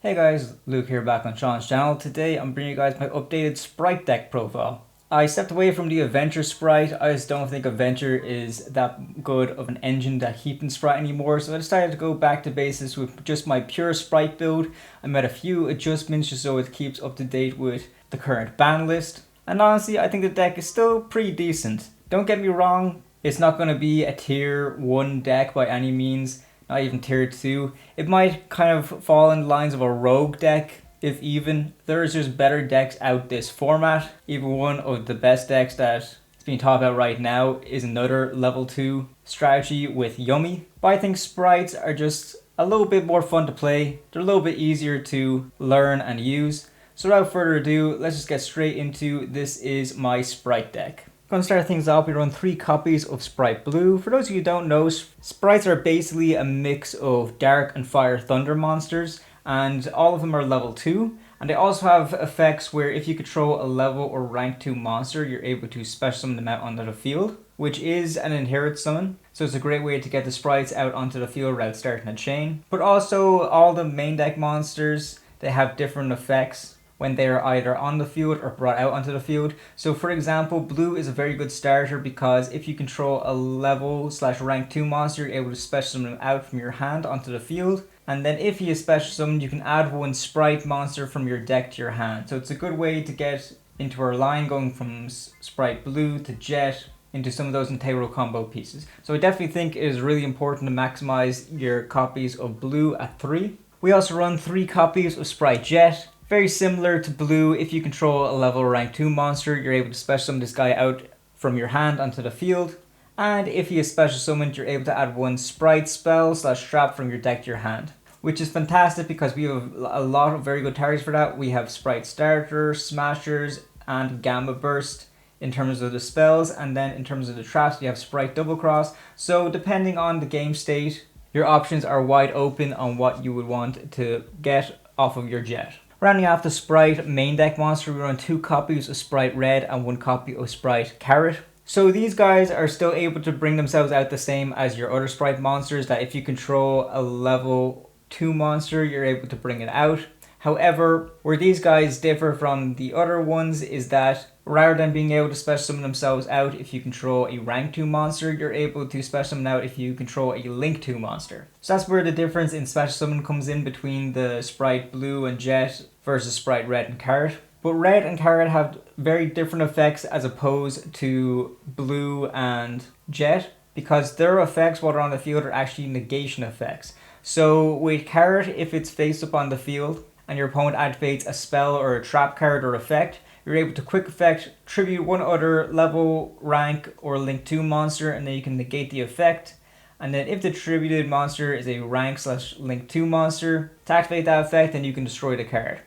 Hey guys, Luke here back on Sean's channel. Today I'm bringing you guys my updated Spright deck profile. I stepped away from the Adventure Spright. I just don't think Adventure is that good of an engine to keep in Spright anymore, so I decided to go back to basics with just my pure Spright build. I made a few adjustments just so it keeps up to date with the current ban list. And honestly, I think the deck is still pretty decent. Don't get me wrong, it's not going to be a tier 1 deck by any means. Not even tier 2. It might kind of fall in the lines of a rogue deck, if even. There's just better decks out this format. Even one of the best decks that is being talked about right now is another level 2 strategy with Yummy. But I think Sprites are just a little bit more fun to play. They're a little bit easier to learn and use. So without further ado, let's just get straight into this is my Spright deck. Going to start things off, we run 3 copies of Spright Blue. For those of you who don't know, Sprites are basically a mix of Dharc and Fire Thunder monsters, and all of them are level 2. And they also have effects where if you control a level or rank 2 monster, you're able to special summon them out onto the field, which is an inherit summon. So it's a great way to get the Sprites out onto the field without starting a chain. But also all the main deck monsters, they have different effects when they are either on the field or brought out onto the field. So for example, Blue is a very good starter because if you control a level / rank 2 monster, you're able to special summon them out from your hand onto the field. And then if he is special summoned, you can add one Spright monster from your deck to your hand. So it's a good way to get into our line going from Spright Blue to Jet into some of those integral combo pieces. So I definitely think it is really important to maximize your copies of Blue at 3. We also run 3 copies of Spright Jet. Very similar to Blue, if you control a level rank 2 monster, you're able to special summon this guy out from your hand onto the field. And if he is special summoned, you're able to add one Spright spell / trap from your deck to your hand. Which is fantastic because we have a lot of very good targets for that. We have Spright Starter, Smashers, and Gamma Burst in terms of the spells. And then in terms of the traps, we have Spright Double Cross. So depending on the game state, your options are wide open on what you would want to get off of your Jet. Rounding off the Spright main deck monster, we run 2 copies of Spright Red and 1 copy of Spright Carrot. So these guys are still able to bring themselves out the same as your other Spright monsters, that if you control a level 2 monster, you're able to bring it out. However, where these guys differ from the other ones is that rather than being able to special summon themselves out if you control a rank 2 monster, you're able to special summon out if you control a link 2 monster. So that's where the difference in special summon comes in between the Spright Blue and Jet versus Spright Red and Carrot. But Red and Carrot have very different effects as opposed to Blue and Jet, because their effects while they're on the field are actually negation effects. So with Carrot, if it's face up on the field and your opponent activates a spell or a trap card or effect, you're able to quick effect tribute one other level, rank, or link 2 monster, and then you can negate the effect. And then if the tributed monster is a rank / link 2 monster, to activate that effect, then you can destroy the card.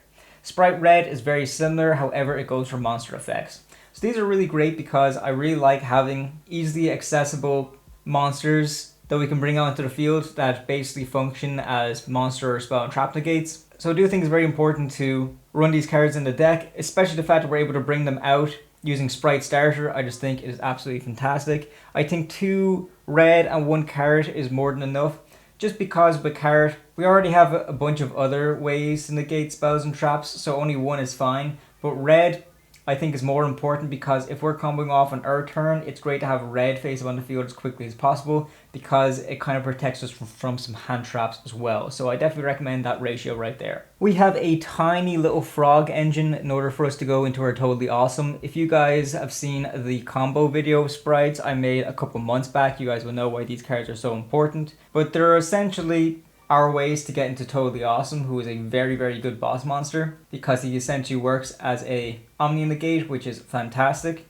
Spright Red is very similar, however it goes for monster effects. So these are really great because I really like having easily accessible monsters that we can bring onto the field that basically function as monster or spell and trap negates. So I do think it's very important to run these cards in the deck, especially the fact that we're able to bring them out using Spright Starter. I just think it is absolutely fantastic. I think 2 red and 1 carrot is more than enough. Just because with Carrot, we already have a bunch of other ways to negate spells and traps, so only 1 is fine. But Red, I think, is more important because if we're comboing off on our turn, it's great to have Red face up on the field as quickly as possible because it kind of protects us from some hand traps as well. So I definitely recommend that ratio right there. We have a tiny little frog engine in order for us to go into our Toadally Awesome. If you guys have seen the combo video of Sprites I made a couple months back, you guys will know why these cards are so important. But they're essentially our ways to get into Toadally Awesome, who is a very, very good boss monster because he essentially works as a Omni Negate, which is fantastic.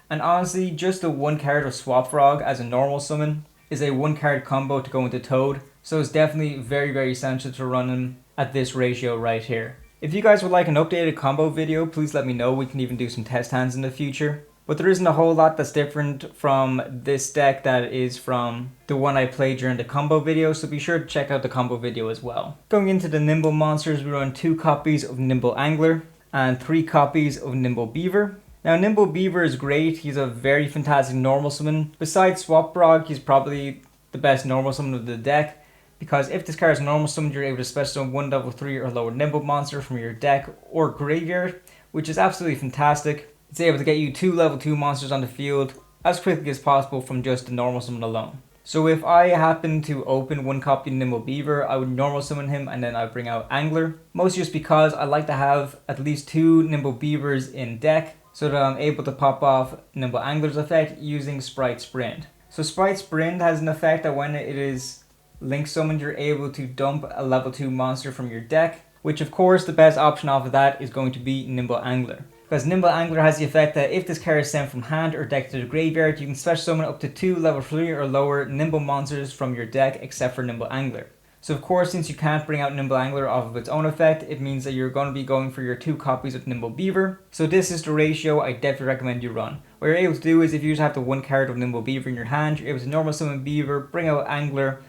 And honestly, just the 1 card of Swap Frog as a normal summon is a 1 card combo to go into Toad, so it's definitely very, very essential to run him at this ratio right here. If you guys would like an updated combo video, please let me know. We can even do some test hands in the future. But there isn't a whole lot that's different from this deck that is from the one I played during the combo video, so be sure to check out the combo video as well. Going into the Nimble monsters, we run 2 copies of Nimble Angler and 3 copies of Nimble Beaver. Now Nimble Beaver is great, he's a very fantastic normal summon. Besides Swap Frog, he's probably the best normal summon of the deck. because if this card is normal summoned, you're able to special summon 1 level 3 or lower Nimble monster from your deck or graveyard, which is absolutely fantastic. It's able to get you 2 level 2 monsters on the field as quickly as possible from just the normal summon alone. So if I happen to open 1 copy of Nimble Beaver, I would normal summon him and then I'd bring out Angler. Mostly just because I like to have at least 2 Nimble Beavers in deck so that I'm able to pop off Nimble Angler's effect using Spright Sprint. So Spright Sprint has an effect that when it is link summoned, you're able to dump a level 2 monster from your deck, which of course the best option off of that is going to be Nimble Angler. Because Nimble Angler has the effect that if this card is sent from hand or deck to the graveyard, you can special summon up to 2 level 3 or lower Nimble monsters from your deck except for Nimble Angler. So of course, since you can't bring out Nimble Angler off of its own effect, it means that you're going to be going for your 2 copies of Nimble Beaver. So this is the ratio I definitely recommend you run. What you're able to do is if you just have the 1 card of Nimble Beaver in your hand, you're able to normal summon Beaver, bring out Angler,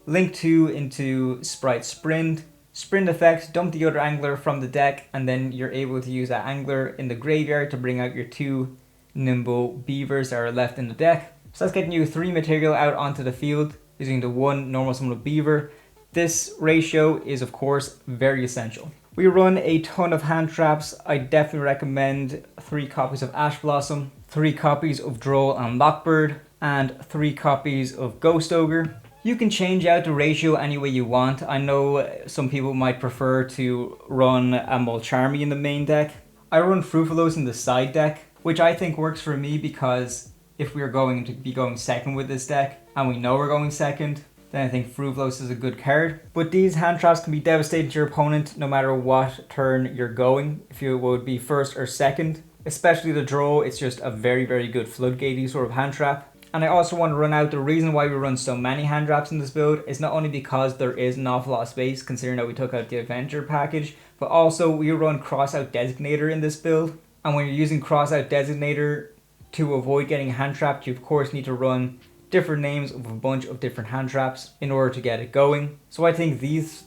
link 2 into Spright Sprint, Sprint effect, dump the other Angler from the deck, and then you're able to use that Angler in the graveyard to bring out your 2 Nimble Beavers that are left in the deck. So that's getting you 3 material out onto the field using the 1 normal summon Beaver. This ratio is of course very essential. We run a ton of hand traps. I definitely recommend 3 copies of Ash Blossom, 3 copies of Droll and Lockbird, and 3 copies of Ghost Ogre. You can change out the ratio any way you want. I know some people might prefer to run a Mulcharmy in the main deck. I run Fruitfullos in the side deck, which I think works for me because if we're going to be going second with this deck, and we know we're going second, then I think Fruitfullos is a good card. But these hand traps can be devastating to your opponent no matter what turn you're going, if you would be first or second. Especially the Droll, it's just a very, very good floodgatey sort of hand trap. And I also want to run out the reason why we run so many hand traps in this build is not only because there is an awful lot of space considering that we took out the adventure package, but also we run Crossout Designator in this build. And when you're using Crossout Designator to avoid getting hand trapped, you of course need to run different names of a bunch of different hand traps in order to get it going. So I think these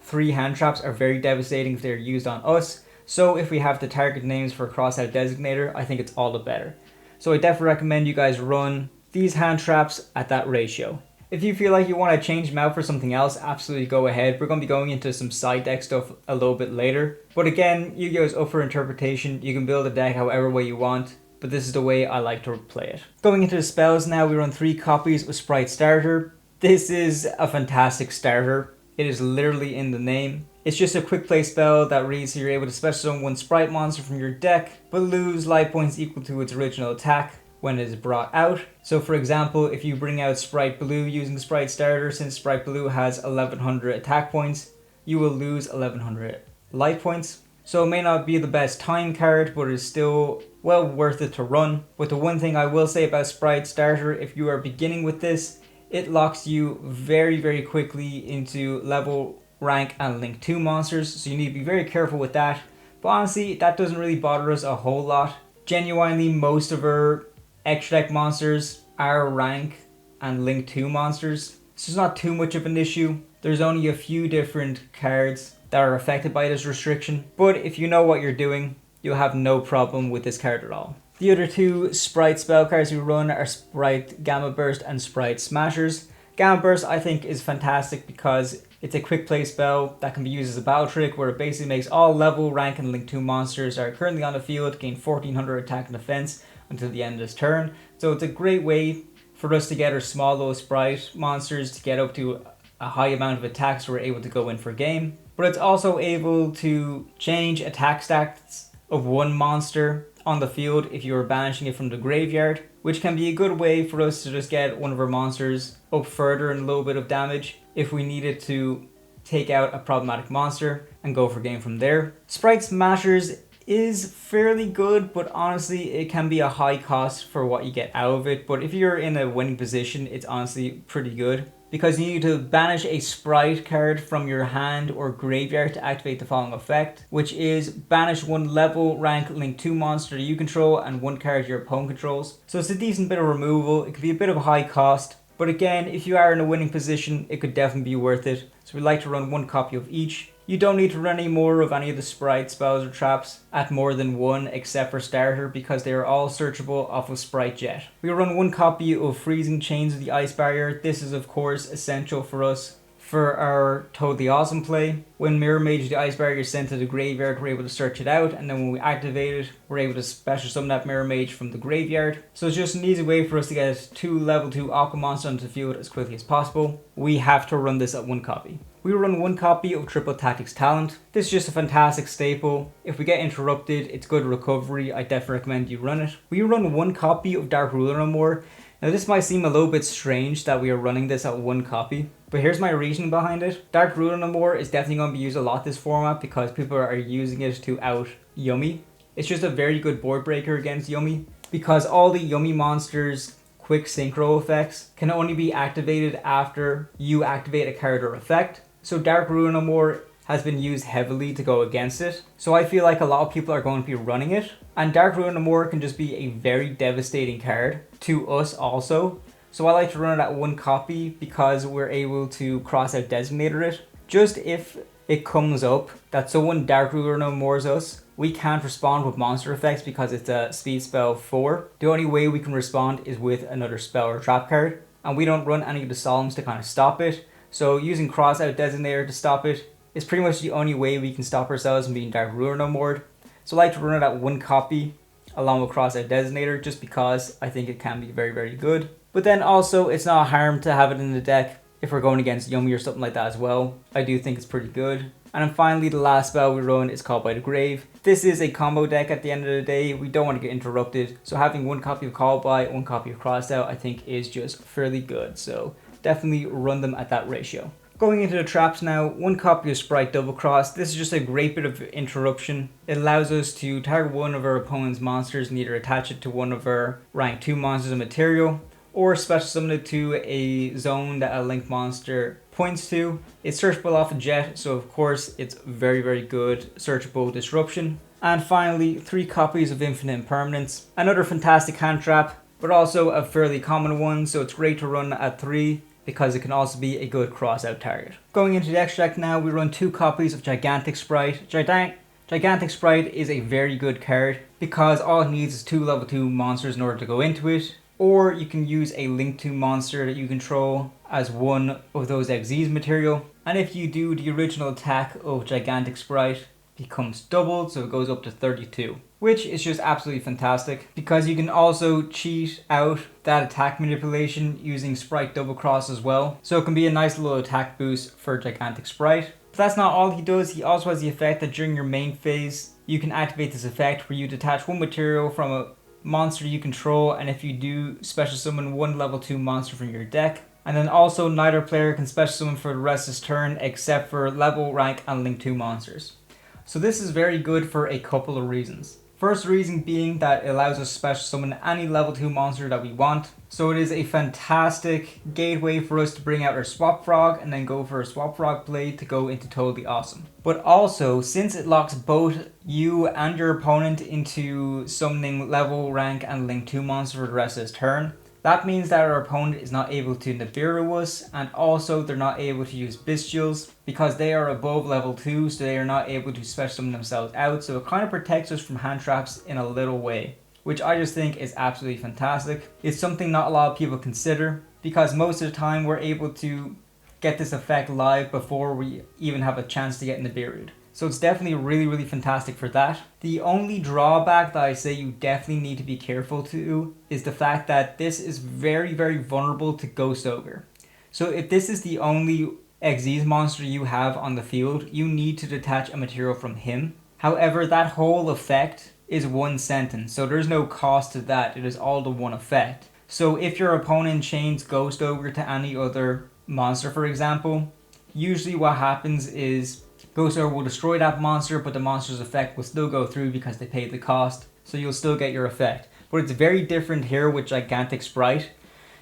3 hand traps are very devastating if they're used on us. So if we have the target names for Crossout Designator, I think it's all the better. So I definitely recommend you guys run these hand traps at that ratio. If you feel like you want to change them out for something else, absolutely go ahead. We're going to be going into some side deck stuff a little bit later. But again, Yu-Gi-Oh is up for interpretation. You can build a deck however way you want, but this is the way I like to play it. Going into the spells now, we run 3 copies of Spright Starter. This is a fantastic starter. It is literally in the name. It's just a quick play spell that reads so you're able to special summon 1 Spright monster from your deck, but lose life points equal to its original attack when it is brought out. So for example, if you bring out Spright Blue using Spright Starter, since Spright Blue has 1100 attack points, you will lose 1100 life points. So it may not be the best time card, but it is still well worth it to run. But the one thing I will say about Spright Starter, if you are beginning with this, it locks you very, very quickly into level, rank, and link 2 monsters, so you need to be very careful with that. But honestly, that doesn't really bother us a whole lot. Genuinely, most of our extra deck monsters are rank and link 2 monsters, so it's not too much of an issue. There's only a few different cards that are affected by this restriction, but if you know what you're doing, you'll have no problem with this card at all. The other 2 Spright spell cards we run are Spright Gamma Burst and Spright Smashers. Gamma Burst I think is fantastic because it's a quick play spell that can be used as a battle trick where it basically makes all level, rank, and link 2 monsters that are currently on the field gain 1400 attack and defense until the end of this turn. So it's a great way for us to get our small low Spright monsters to get up to a high amount of attacks so we're able to go in for game. But it's also able to change attack stats of 1 monster on the field if you are banishing it from the graveyard, which can be a good way for us to just get one of our monsters up further in a little bit of damage if we needed to take out a problematic monster and go for game from there. Spright Smashers is fairly good, but honestly it can be a high cost for what you get out of it. But if you're in a winning position, it's honestly pretty good, because you need to banish a Spright card from your hand or graveyard to activate the following effect, which is banish 1 level, rank, link 2 monster you control and 1 card your opponent controls. So it's a decent bit of removal. It can be a bit of a high cost, but again, if you are in a winning position, it could definitely be worth it. So we like to run 1 copy of each. You don't need to run any more of any of the Spright spells or traps at more than 1 except for Starter, because they are all searchable off of Spright Jet. We run 1 copy of Freezing Chains of the Ice Barrier. This is of course essential for us For our Toadally Awesome play, when Mirror Mage the Ice Barrier is sent to the graveyard, we're able to search it out, and then when we activate it, we're able to special summon that Mirror Mage from the graveyard. So it's just an easy way for us to get 2 level 2 Aqua monsters onto the field as quickly as possible. We have to run this at 1 copy. We run 1 copy of Triple Tactics Talent. This is just a fantastic staple. If we get interrupted, it's good recovery. I definitely recommend you run it. We run 1 copy of Dark Ruler No More. Now this might seem a little bit strange that we are running this at 1 copy, but here's my reasoning behind it. Dark Ruler No More is definitely going to be used a lot this format because people are using it to out Yummy. It's just a very good board breaker against Yummy because all the Yummy monsters' quick synchro effects can only be activated after you activate a card or effect. So Dark Ruler No More has been used heavily to go against it. So I feel like a lot of people are going to be running it. And Dark Ruler No More can just be a very devastating card to us also. So I like to run it at 1 copy because we're able to Crossout Designator it. Just if it comes up that someone Dark Ruler No More's us, we can't respond with monster effects because it's a speed spell 4. The only way we can respond is with another spell or trap card. And we don't run any of the Solemns to kind of stop it. So using Crossout Designator to stop it is pretty much the only way we can stop ourselves from being Dark Ruler No More. So I like to run it at 1 copy along with Crossout Designator just because I think it can be very, very good. But then also it's not a harm to have it in the deck if we're going against Yummy or something like that as well. I do think it's pretty good. And then finally the last spell we run is Call by the Grave. This is a combo deck at the end of the day. We don't want to get interrupted. So having 1 copy of Call by, 1 copy of Crossout I think is just fairly good. So definitely run them at that ratio. Going into the traps now, 1 copy of Spright Double Cross. This is just a great bit of interruption. It allows us to target one of our opponent's monsters and either attach it to one of our rank 2 monsters of material, or special summon it to a zone that a linked monster points to. It's searchable off a jet, so of course it's very, very good searchable disruption. And finally, 3 copies of Infinite Impermanence. Another fantastic hand trap, but also a fairly common one, so it's great to run at 3. Because it can also be a good cross-out target. Going into the extract now, we run 2 copies of Gigantic Spright. Gigantic Spright is a very good card because all it needs is 2 level 2 monsters in order to go into it. Or you can use a link to monster that you control as one of those AA-ZEUS material. And if you do, the original attack of Gigantic Spright becomes doubled, so it goes up to 32. Which is just absolutely fantastic because you can also cheat out that attack manipulation using Spright Double Cross as well. So it can be a nice little attack boost for Gigantic Spright. But that's not all he does. He also has the effect that during your main phase, you can activate this effect where you detach 1 material from a monster you control, and if you do, special summon 1 level 2 monster from your deck. And then also neither player can special summon for the rest of his turn except for level, rank, and link 2 monsters. So this is very good for a couple of reasons. First reason being that it allows us to special summon any level 2 monster that we want. So it is a fantastic gateway for us to bring out our Swap Frog and then go for a Swap Frog play to go into Toadally Awesome. But also, since it locks both you and your opponent into summoning level, rank, and link 2 monster for the rest of his turn, that means that our opponent is not able to Nibiru us, and also they're not able to use Bestials because they are above level 2, so they are not able to special summon themselves out. So it kind of protects us from hand traps in a little way, which I just think is absolutely fantastic. It's something not a lot of people consider because most of the time we're able to get this effect live before we even have a chance to get Nibiru'd. So it's definitely really, really fantastic for that. The only drawback that I say you definitely need to be careful to is the fact that this is very, very vulnerable to Ghost Ogre. So if this is the only AA-ZEUS monster you have on the field, you need to detach a material from him. However, that whole effect is 1 sentence, so there's no cost to that. It is all the 1 effect. So if your opponent chains Ghost Ogre to any other monster, for example, usually what happens is Ghost Ogre will destroy that monster, but the monster's effect will still go through because they paid the cost, so you'll still get your effect. But it's very different here with Gigantic Spright,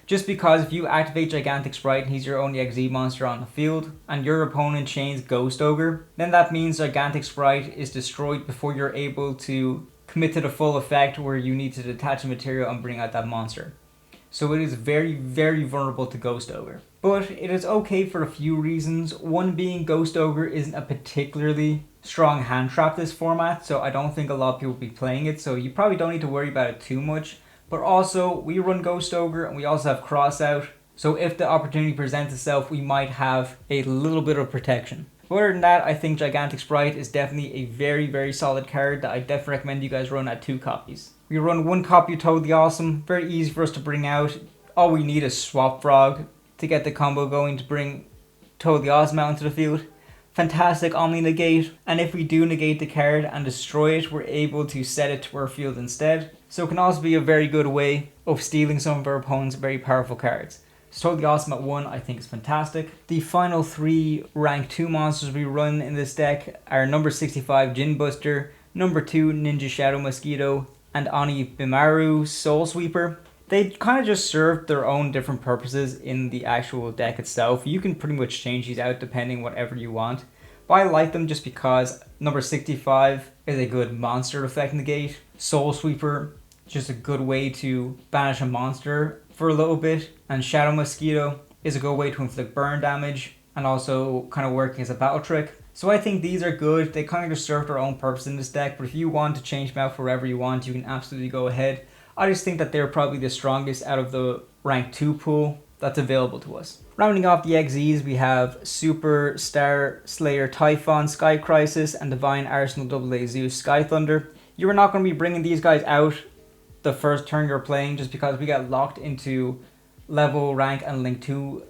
just because if you activate Gigantic Spright and he's your only AA-ZEUS monster on the field, and your opponent chains Ghost Ogre, then that means Gigantic Spright is destroyed before you're able to commit to the full effect where you need to detach a material and bring out that monster. So it is very, very vulnerable to Ghost Ogre. But it is okay for a few reasons. One being Ghost Ogre isn't a particularly strong hand trap this format, so I don't think a lot of people will be playing it, so you probably don't need to worry about it too much. But also, we run Ghost Ogre and we also have Crossout, So if the opportunity presents itself, we might have a little bit of protection. But other than that, I think Gigantic Spright is definitely a very, very solid card that I definitely recommend you guys run at 2 copies. We run 1 copy of Toadally Awesome, very easy for us to bring out. All we need is Swap Frog to get the combo going to bring Toadally Awesome out into the field. Fantastic Omni Negate, and if we do negate the card and destroy it, we're able to set it to our field instead. So it can also be a very good way of stealing some of our opponent's very powerful cards. So Toadally Awesome at 1 I think is fantastic. The final 3 rank 2 monsters we run in this deck are number 65 Djinn Buster, number 2 Ninja Shadow Mosquito, and Onibimaru Soul Sweeper. They kind of just serve their own different purposes in the actual deck itself. You can pretty much change these out depending whatever you want. But I like them just because number 65 is a good monster effect negate. Soul Sweeper, just a good way to banish a monster for a little bit. And Shadow Mosquito is a good way to inflict burn damage and also kind of working as a battle trick. So I think these are good. They kind of just serve their own purpose in this deck. But if you want to change them out for whatever you want, you can absolutely go ahead. I just think that they're probably the strongest out of the rank 2 pool that's available to us. Rounding off the XZs, we have Super Starslayer TY-PHON Sky Crisis and Divine Arsenal AA-ZEUS Sky Thunder. You are not going to be bringing these guys out the first turn you're playing just because we got locked into level, rank, and link 2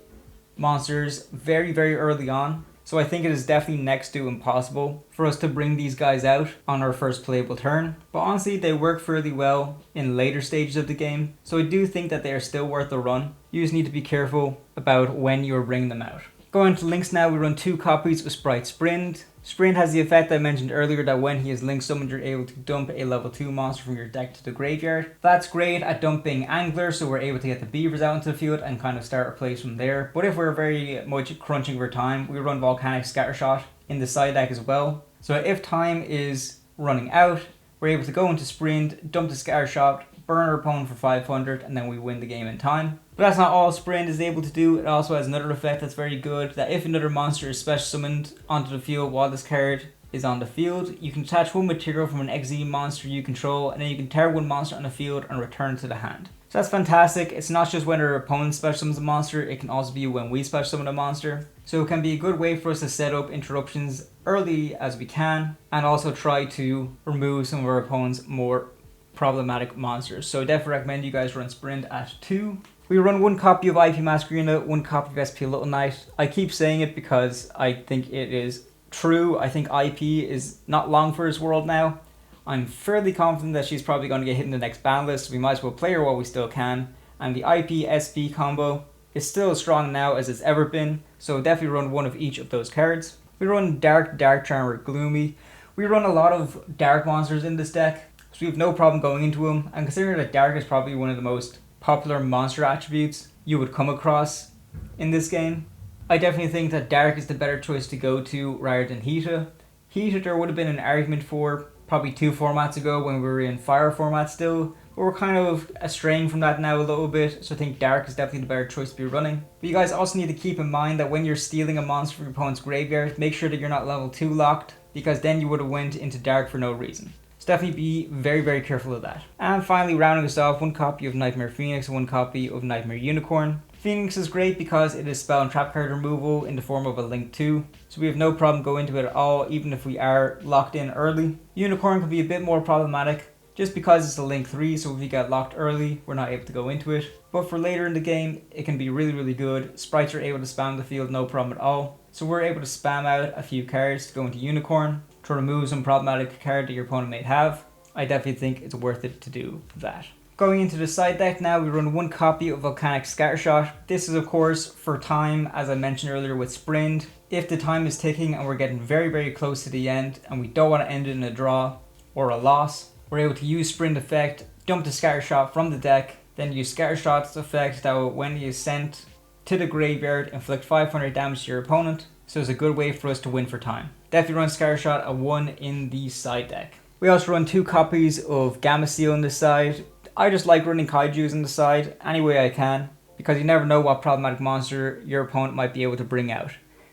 monsters very, very early on. So I think it is definitely next to impossible for us to bring these guys out on our first playable turn. But honestly, they work fairly well in later stages of the game. So I do think that they are still worth the run. You just need to be careful about when you're bringing them out. Going to links now, we run 2 copies of Spright Sprint. Sprint has the effect I mentioned earlier that when he is link summoned, you're able to dump a level 2 monster from your deck to the graveyard. That's great at dumping Angler, so we're able to get the Beavers out into the field and kind of start a place from there. But if we're very much crunching for time, we run Volcanic Scattershot in the side deck as well. So if time is running out, we're able to go into Sprint, dump the Scattershot, burn our opponent for 500, and then we win the game in time. But that's not all Sprint is able to do. It also has another effect that's very good, that if another monster is special summoned onto the field while this card is on the field, you can attach 1 material from an XZ monster you control, and then you can tear 1 monster on the field and return it to the hand. So that's fantastic. It's not just when our opponent special summons a monster, it can also be when we special summon a monster. So it can be a good way for us to set up interruptions early as we can, and also try to remove some of our opponent's more problematic monsters. So I definitely recommend you guys run Sprint at 2. We run 1 copy of IP Masquerena, 1 copy of SP Little Knight. I keep saying it because I think it is true. I think IP is not long for his world now. I'm fairly confident that she's probably going to get hit in the next ban list. We might as well play her while we still can. And the IP SP combo is still as strong now as it's ever been. So definitely run 1 of each of those cards. We run Dharc, Dark Charmer, Gloomy. We run a lot of Dharc monsters in this deck, so we have no problem going into them. And considering that Dharc is probably one of the most popular monster attributes you would come across in this game, I definitely think that Dharc is the better choice to go to rather than Hita. Hita there would have been an argument for probably 2 formats ago when we were in Fire format still, but we're kind of straying from that now a little bit, so I think Dharc is definitely the better choice to be running. But you guys also need to keep in mind that when you're stealing a monster from your opponent's graveyard, make sure that you're not level 2 locked, because then you would have went into Dharc for no reason. So definitely be very, very careful of that. And finally, rounding us off, 1 copy of Knightmare Phoenix and 1 copy of Knightmare Unicorn. Phoenix is great because it is spell and trap card removal in the form of a link 2, so we have no problem going into it at all, even if we are locked in early. Unicorn can be a bit more problematic just because it's a link 3, so if we get locked early, we're not able to go into it. But for later in the game, it can be really, really good. Sprites are able to spam the field, no problem at all. So we're able to spam out a few cards to go into Unicorn to remove some problematic card that your opponent may have. I definitely think it's worth it to do that. Going into the side deck now, we run 1 copy of Volcanic Scattershot. This is of course for time, as I mentioned earlier with Sprint. If the time is ticking and we're getting very, very close to the end and we don't want to end it in a draw or a loss, we're able to use Sprint effect, dump the Scattershot from the deck, then use Scattershot's effect that will, when he is sent to the graveyard, inflict 500 damage to your opponent. So it's a good way for us to win for time. Definitely run Scattershot at 1 in the side deck. We also run 2 copies of Gamma Seal on this side. I just like running Kaijus on the side any way I can, because you never know what problematic monster your opponent might be able to bring out.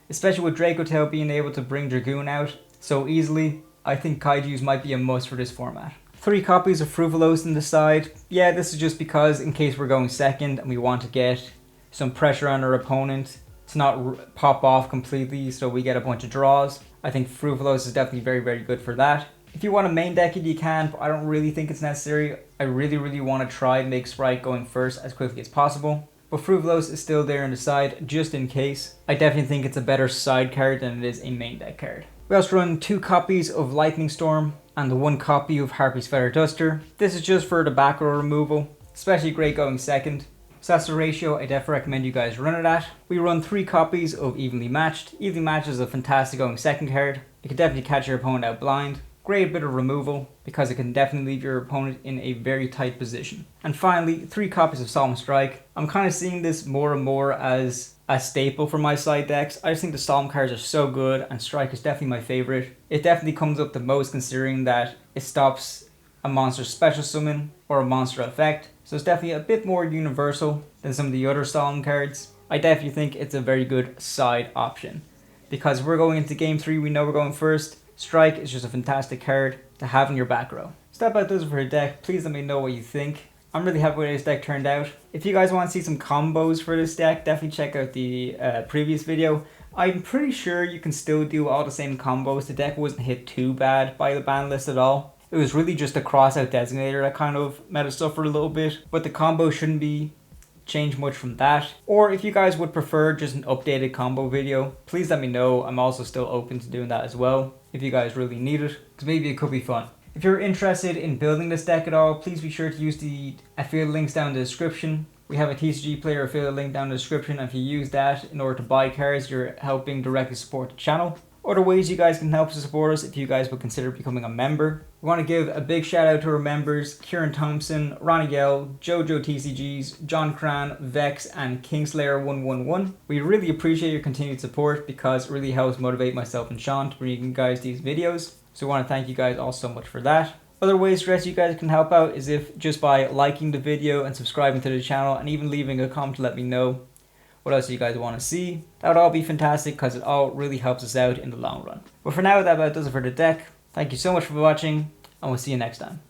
Especially with Draco Tail being able to bring Dragoon out so easily, I think Kaijus might be a must for this format. 3 copies of Fruvalos on the side. Yeah, this is just because in case we're going second and we want to get some pressure on our opponent to not pop off completely so we get a bunch of draws. I think Frufalose is definitely very, very good for that. If you want to main deck it, you can, but I don't really think it's necessary. I really want to try and make Spright going first as quickly as possible. But Frufalose is still there on the side, just in case. I definitely think it's a better side card than it is a main deck card. We also run 2 copies of Lightning Storm and the 1 copy of Harpy's Feather Duster. This is just for the back row removal, especially great going second. So that's the ratio I definitely recommend you guys run it at. We run 3 copies of Evenly Matched. Evenly Matched is a fantastic going second card. It can definitely catch your opponent out blind. Great bit of removal because it can definitely leave your opponent in a very tight position. And finally, 3 copies of Solemn Strike. I'm kind of seeing this more and more as a staple for my side decks. I just think the Solemn cards are so good and Strike is definitely my favorite. It definitely comes up the most considering that it stops a monster special summon or a monster effect. So it's definitely a bit more universal than some of the other Solemn cards. I definitely think it's a very good side option. Because we're going into game 3, we know we're going first. Strike is just a fantastic card to have in your back row. So that about does it for a deck. Please let me know what you think. I'm really happy with how this deck turned out. If you guys want to see some combos for this deck, definitely check out the previous video. I'm pretty sure you can still do all the same combos. The deck wasn't hit too bad by the ban list at all. It was really just the Crossout Designator that kind of made it suffer a little bit. But the combo shouldn't be change much from that. Or if you guys would prefer just an updated combo video, please let me know. I'm also still open to doing that as well if you guys really need it, because maybe it could be fun. If you're interested in building this deck at all, please be sure to use the affiliate links down in the description. We have a TCG player affiliate link down in the description, and if you use that in order to buy cards, you're helping directly support the channel. Other ways you guys can help to support us if you guys would consider becoming a member. We want to give a big shout out to our members: Kieran Thompson, Ronnie Yell, Jojo TCGs, John Cran, Vex, and Kingslayer111. We really appreciate your continued support because it really helps motivate myself and Sean to bring you guys these videos. So we want to thank you guys all so much for that. Other ways the rest of you guys can help out is if just by liking the video and subscribing to the channel and even leaving a comment to let me know what else you guys want to see. That would all be fantastic because it all really helps us out in the long run. But for now, that about does it for the deck. Thank you so much for watching, and we'll see you next time.